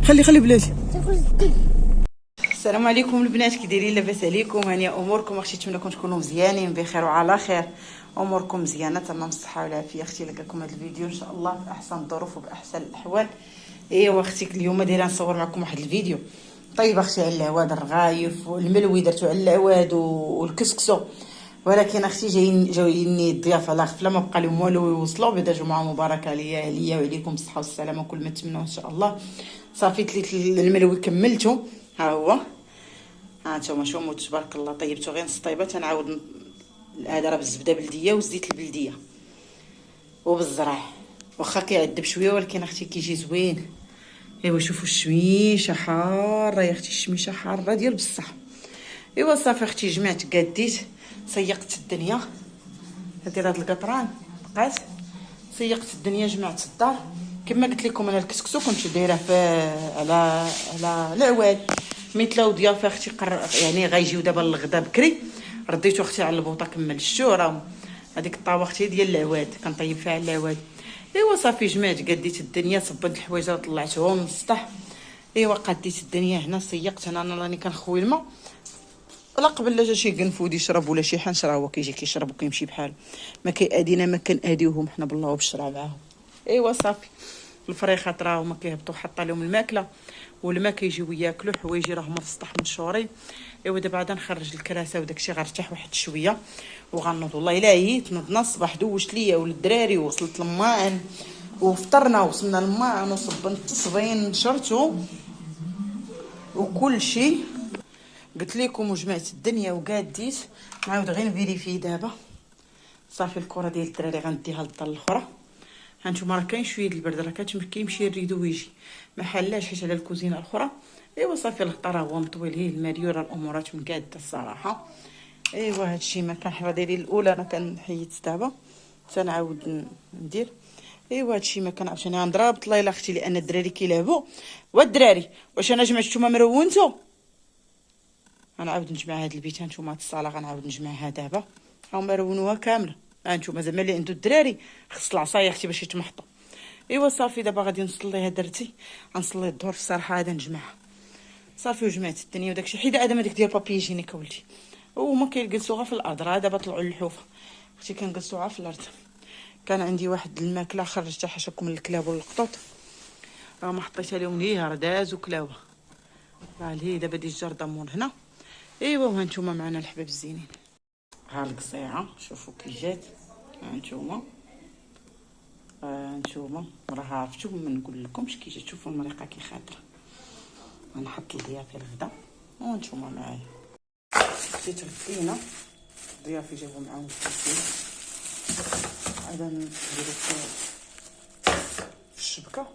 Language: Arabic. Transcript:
خلي بلاتي. السلام عليكم البنات، كي دايرين؟ لاباس عليكم؟ هانيه اموركم؟ اختي نتمنىكم تكونوا مزيانين بخير وعلى خير، اموركم مزيانه تمام الصحه والعافيه. اختي لقاكم هذا الفيديو ان شاء الله باحسن الظروف وباحسن الاحوال. ايوا اختي اليوم دايره نصور معكم واحد الفيديو طيب اختي على العواد الرغايف والملوي، درتو على العواد والكسكسو، ولكن اختي جايين الضيافه على غفله، ما بقى لهم والو يوصلوا. بدا جمعه مباركه عليا وعليكم بالصحه والسلامه وكل ما تمنوا ان شاء الله. صافيت لي الملوي كملته، ها هو، ها انتما شوفوا تبارك الله. طيبته غير نص طيبه، تنعاود هذا راه بالزبده بلديه والزيت البلديه وبالزرع، واخا كيعذب شويه ولكن اختي كيجي زوين. ايوا شوفوا الشميشه حاره يا اختي، الشميشه حاره ديال بصح. ايوا صافي اختي جمعت قاديت سيقت الدنيا، ندير هاد القطران بقات سيقت الدنيا جمعت الدار. كما قلت لكم انا الكسكسو كنت دايره على العواد مثل ضيافه اختي يعني غيجيو دابا الغدا بكري، رديتو اختي على البوطه كملتو. راه هذيك الطاوه اختي ديال العواد كنطيب فيها على العواد. ايوا صافي جمعت قديت الدنيا، صبت الحوايج طلعتهم للسطح. ايوا قديت الدنيا هنا سيقت. انا راني كنخوي الماء، لا قبل لا جا شي قنفود يشرب ولا شي حنش، راه هو كيجي كيشرب وكيمشي بحاله، ما كيأذينا ما كنأذيوهم حنا بالله وبالشرع معاهم. ايوا صافي الفريخات راهو ما كيهبطوا، حاطه لهم الماكله والماء كيجيو ياكلوا حوايجي راهم في السطح منشورين. ايوا دابا غادا نخرج الكراسه وداكشي غنرتاح واحد شويه وغنوض. والله الا عييت، نوضنا الصباح دوشت ليا وللدراري ووصلت للماعن وفطرنا وصلنا للماعن وصبنت التصبين نشرتو وكل شيء قلت لكم وجمعت الدنيا وقاديت. نعاود غير نفيريفي دابا. صافي الكره ديال الدراري غنديها للدار الاخرى. هانتوما راه كاين شويه البرد، راه كيمشي الريدو ويجي ما حلاش حيت على الكوزينه الاخرى. ايوا صافي الغطا راه هو مطويل، هي الماريو راه الامورات مقاده الصراحه. ايوا هادشي ما كان حوا دايرين الاولى انا كنحيد دابا تنعاود ندير. ايوا هادشي ما كنعرفش انا نضرب الله الا اختي، لان الدراري كيلعبوا. والدراري واش انا جمعت نتوما مرونتو؟ غنعاود نجمع هاد البيت. هانتوما هاد الصاله غنعاود نجمعها دابا، هاهما رونوها كامله. هانتوما زعما اللي عنده الدراري خص العصايه اختي باش يتمحطوا. ايوا صافي دابا غادي نصليها درتي، غنصلي الظهر في الصراحه غادا نجمعها. صافي وجمعت الدنيا وداكشي. حيد ادم هذيك ديال بابي جينيك ولدي، وهما كيجلسوا غير في الارض. راه دابا طلعوا للحوفه اختي كنجلسوا غير في الارض. كان عندي واحد الماكله خرجتها حاشاكم الكلاب والقطوط، راه ما حطيتها لهم ليها، راه دازوا كلاوه. راه لهي دابا ديجا الجردمون هنا. ايوا وهانتوما معنا الحباب الزينين. ها القصيعه شوفوا كي جات، هانتوما هانتوما راه عرفتو ما نقول لكمش كي جات. شوفوا المريقه كي خاطره. غنحط لضيافي الغدا وانتوما معايا. جيت غدينا ضيافي جابوا معاهم الكسكس، غادا نديرو في الشبكه